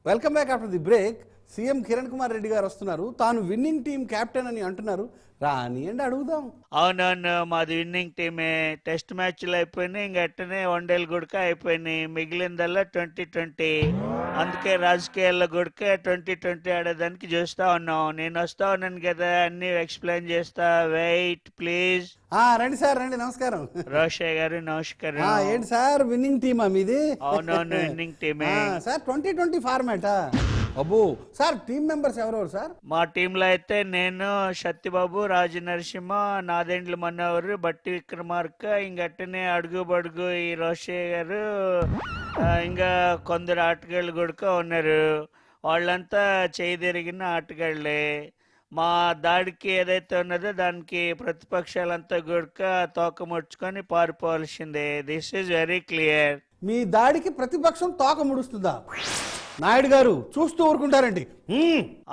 Welcome back after the break. CM Kiran Kumar Reddy గారు వస్తున్నారు. తాను విన్నింగ్ టీం కెప్టెన్ అని అంటున్నారు. రానియండి, అడుగుదాం. అవునవును, మాది విన్నింగ్ టీమే. టెస్ట్ మ్యాచ్లు అయిపోయినాయి, ఇంక అట్టనే వన్డేలు గుడక అయిపోయినాయి. మిగిలిందల్లా 2020. అందుకే రాజకీయాల్లో గుడక 2020 ఆడేదానికి చూస్తా ఉన్నాం. నేను వస్తా ఉన్నాను కదా, అన్ని ఎక్స్ప్లెయిన్ చేస్తా. Wait please. రండి సార్, రండి. నమస్కారం. రోషయ్య గారు నమస్కారం. ఏంటి సార్, విన్నింగ్ టీమా మీది? అవునవును, విన్నింగ్ టీమే సార్. 2020 ఫార్మాటా? అబ్బో సార్, టీం మెంబర్స్ ఎవరెవరు సార్? మా టీంలో అయితే నేను, సత్యబాబు, రాజు నరసింహ, నాదెండ్ల మనోహర్, బట్టి విక్రమార్క, ఇంకట్టనే అడుగు బడుగు ఈ రోషయ్య గారు, ఇంకా కొందరు ఆటగాళ్ళు కూడా ఉన్నారు. వాళ్ళంతా చేయి తిరిగిన ఆటగాళ్ళే. మా దాడికి ఏదైతే ఉన్నదో దానికి ప్రతిపక్షాలంతా కూడా తోక ముడుచుకొని పారిపోవాల్సిందే. This is very clear. మీ దాడికి ప్రతిపక్షం తోక ముడుస్తుందా? నాయుడు గారు చూస్తూ ఊరుకుంటారండి.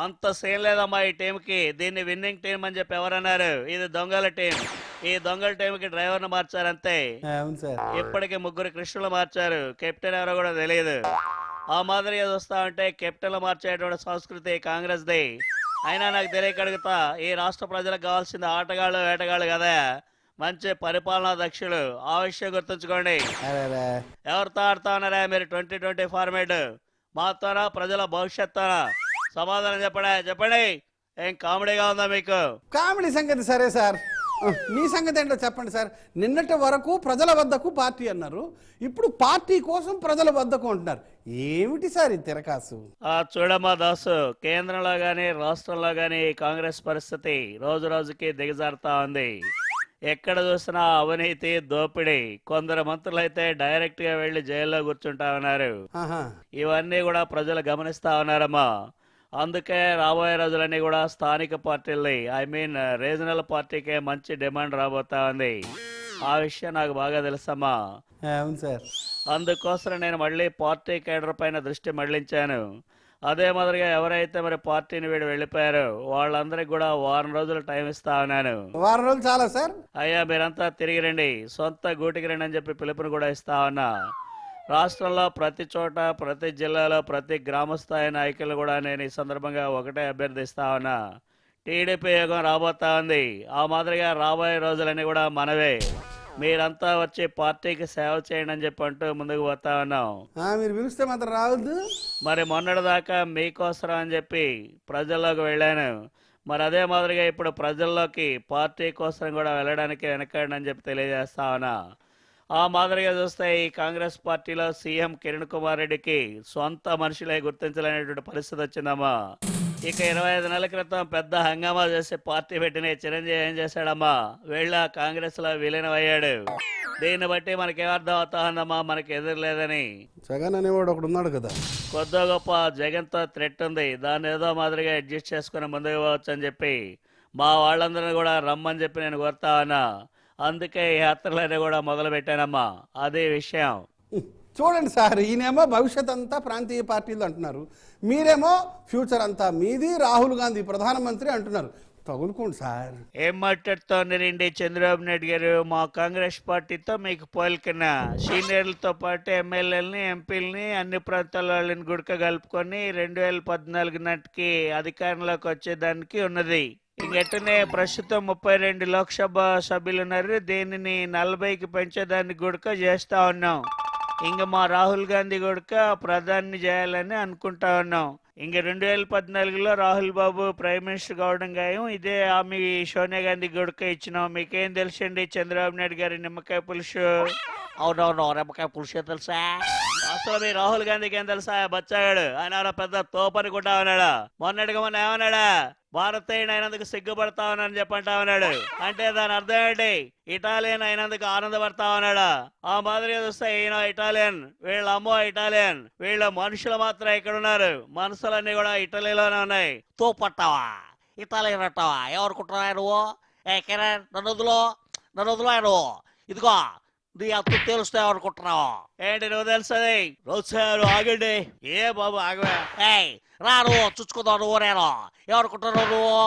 అంత సీన్ లేదమ్మా ఈ టీంకి. దీన్ని విన్నింగ్ టీం అని చెప్పి ఎవరన్నారు? ఇది దొంగల టీం. ఈ దొంగల టీంకి డ్రైవర్ను మార్చారు అంతే. అవును సార్. ఇప్పటికి 3 కృష్ణులు మార్చారు. కెప్టెన్ ఎవరో కూడా తెలియదు. ఆ మాదిరిగా చూస్తా ఉంటే కెప్టెన్లు మార్చేటువంటి సంస్కృతి కాంగ్రెస్ ది. అయినా నాకు తెలియక అడుగుతా, ఈ రాష్ట్ర ప్రజలకు కావాల్సింది ఆటగాళ్ళు వేటగాళ్ళు కదా, మంచి పరిపాలనా దక్షులు. ఆ విషయం గుర్తుంచుకోండి. ఎవరితో ఆడుతా ఉన్నారా మీరు 2020 ఫార్మేట్? మాతోనా, ప్రజల భవిష్యత్తోనా? సమాధానం చెప్పండి. ఏం కామెడీగా ఉందా మీకు? కామెడీ సంగతి సరే సార్, మీ సంగతి ఏంటో చెప్పండి సార్. నిన్నటి వరకు ప్రజల వద్దకు పార్టీ అన్నారు, ఇప్పుడు పార్టీ కోసం ప్రజల వద్దకు అంటున్నారు. ఏమిటి సార్ ఈ తిరకాసు? చూడమ్మా దాసు, కేంద్రంలో గాని రాష్ట్రంలో గాని కాంగ్రెస్ పరిస్థితి రోజు రోజుకి దిగజారుతా ఉంది. ఎక్కడ చూసినా అవినీతి, దోపిడీ. కొందరు మంత్రులు అయితే డైరెక్ట్ గా వెళ్లి జైల్లో కూర్చుంటా ఉన్నారు. ఇవన్నీ కూడా ప్రజలు గమనిస్తా ఉన్నారమ్మా. అందుకే రాబోయే రోజులన్నీ కూడా స్థానిక పార్టీల్ని, రీజనల్ పార్టీకే మంచి డిమాండ్ రాబోతా ఉంది. ఆ విషయం నాకు బాగా తెలుసమ్మా. అవును సార్. అందుకోసం నేను మళ్ళీ పార్టీ కేడర్ పైన దృష్టి మళ్లించాను. అదే మాదిరిగా ఎవరైతే మరి పార్టీని వీడు వెళ్ళిపోయారో వాళ్ళందరికి కూడా వారం రోజులు టైం ఇస్తా ఉన్నాను. వారం రోజులు చాలా సార్? అయ్యా, మీరంతా తిరిగి రండి, సొంత గూటికి రండి అని చెప్పి పిలుపుని కూడా ఇస్తా ఉన్నా. రాష్ట్రంలో ప్రతి చోట, ప్రతి జిల్లాలో, ప్రతి గ్రామ స్థాయి నాయకులు కూడా నేను ఈ సందర్భంగా ఒకటే అభ్యర్థిస్తా ఉన్నా. టీడీపీ యుగం రాబోతా ఉంది. ఆ మాదిరిగా రాబోయే రోజులన్నీ కూడా మనవే. మీరంతా వచ్చి పార్టీకి సేవ చేయండి అని చెప్పి అంటూ ముందుకు పోతా ఉన్నాం. మీరు పిలిస్తే మాత్రం రావద్దు. మరి మొన్నటిదాకా మీకోసం అని చెప్పి ప్రజల్లోకి వెళ్ళాను. మరి అదే మాదిరిగా ఇప్పుడు ప్రజల్లోకి పార్టీ కోసం కూడా వెళ్ళడానికి వెనకండి అని చెప్పి తెలియజేస్తా ఉన్నా. ఆ మాదిరిగా చూస్తే ఈ కాంగ్రెస్ పార్టీలో సీఎం కిరణ్ కుమార్ రెడ్డికి సొంత మనుషులే గుర్తించలేనటువంటి పరిస్థితి వచ్చిందమ్మా. ఇక 25 నెలల క్రితం పెద్ద హంగామా చేసి పార్టీ పెట్టిన చిరంజీవి ఏం చేశాడమ్మా? వీళ్ళ కాంగ్రెస్ లో విలీనం అయ్యాడు. దీన్ని బట్టి మనకేమర్థం అవుతా ఉందమ్మా, మనకి ఎదురులేదని. జగన్ అనేవాడు ఒకడు ఉన్నాడు కదా, కొద్ది గొప్ప జగన్ తో థ్రెట్ ఉంది. దాన్ని ఏదో మాదిరిగా అడ్జస్ట్ చేసుకుని ముందుకు పోవచ్చు అని చెప్పి మా వాళ్ళందరినీ కూడా రమ్మని చెప్పి నేను కోరుతా ఉన్నా. అందుకే ఈ యాత్రలన్నీ కూడా మొదలు పెట్టానమ్మా. అదే విషయం. చూడండి సార్, ఈయనేమో భవిష్యత్ అంతా ప్రాంతీయ పార్టీలు అంటున్నారు, మీరేమో ఫ్యూచర్ అంతా మీది, రాహుల్ గాంధీ ప్రధానమంత్రి అంటున్నారు. తగులుకోండి సార్. ఏం మాట్లాడుతోందండి చంద్రబాబు నాయుడు గారు? మా కాంగ్రెస్ పార్టీతో మీకు పోలికన్నా? సీనియర్లతో పాటు ఎమ్మెల్యేలని, ఎంపీలని, అన్ని ప్రాంతాల వాళ్ళని గుడక కలుపుకొని 2014 నాటికి అధికారంలోకి వచ్చేదానికి ఉన్నది. ఇంకటనే ప్రస్తుతం 32 లోక్సభ సభ్యులు ఉన్నారు. దీనిని 40కి పెంచేదానికి గుడక చేస్తా ఉన్నాం. ఇంక మా రాహుల్ గాంధీ కూడా ప్రధాని చేయాలని అనుకుంటా ఉన్నాం. ఇంక 2014లో రాహుల్ బాబు ప్రైమ్ మినిస్టర్ కావడం ఖాయం. ఇదే ఆమె సోనియా గాంధీ కూడా ఇచ్చినాం. మీకేం తెలుసండి చంద్రబాబు నాయుడు గారి నిమ్మకాయ పులుసు? అవునవును, నిమ్మకాయ పులుసే తెలుసా? అసలు మీ రాహుల్ గాంధీకి ఏం తెలుసా? బచ్చాగాడు ఆయన పెద్ద తోపని కూడా ఉన్నాడా? మొన్నటిగా మొన్న ఏమన్నాడా? భారతీయుడు అయినందుకు సిగ్గుపడతా ఉన్నానని చెప్పంటా ఉన్నాడు. అంటే దాని అర్థం ఏంటి? ఇటాలియన్ అయినందుకు ఆనందపడతా ఉన్నాడా? ఆ మాదిరిగా చూస్తే ఈయన ఇటాలియన్, వీళ్ళ అమ్మో ఇటాలియన్, వీళ్ళ మనుషులు మాత్రం ఇక్కడ ఉన్నారు. మనసులన్నీ కూడా ఇటలీలోనే ఉన్నాయి. తోపట్టావా, ఇటాలియన్ అంటావా? ఎవరుకుంటున్నా నువ్వు? ఏ కిరణ్, నన్ను వదిలో. ఇదిగో నీ అత్తు తెలుస్తా ఎవరుకుంటున్నావు ఏంటి? నువ్వు తెలుసది? రోజు ఆగండి. ఏ బాబు ఆగవా? రా, నువ్వు చుచ్చుకుందావు. నువ్వు నేను ఎవరుకుంటున్నావు నువ్వు?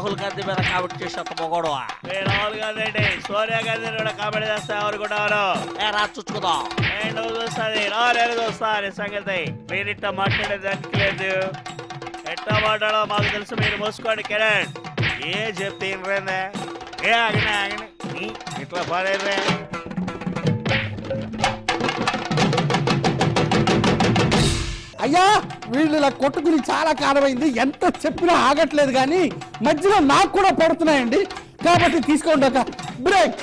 రాహుల్ గాంధీ మీద కామెంట్ చేసేంత మొగోడు. రాహుల్ గాంధీ ఏంటి సోనియా గాంధీ కూడా కామెంట్ చేస్తే ఎవరుకుంటారు ఏ రా చూసుకుందాం. నువ్వు చూస్తుంది నేను చూస్తాను సంగతి. మీరిట్ట మాట్లాడేదానికి లేదు, ఎట్టా మాట్లాడో మాకు తెలుసు. మీరు మూసుకోండి కిరణ్. ఏ చెప్తే ఏంటంటే ఏ ఆగిన ఇట్లా పడేదే. అయ్యా వీళ్ళు ఇలా కొట్టుకుని చాలా కాలమైంది, ఎంత చెప్పినా ఆగట్లేదు, కానీ మధ్యలో నాకు కూడా పడుతున్నాయండి. కాబట్టి తీసుకోండి ఒక బ్రేక్.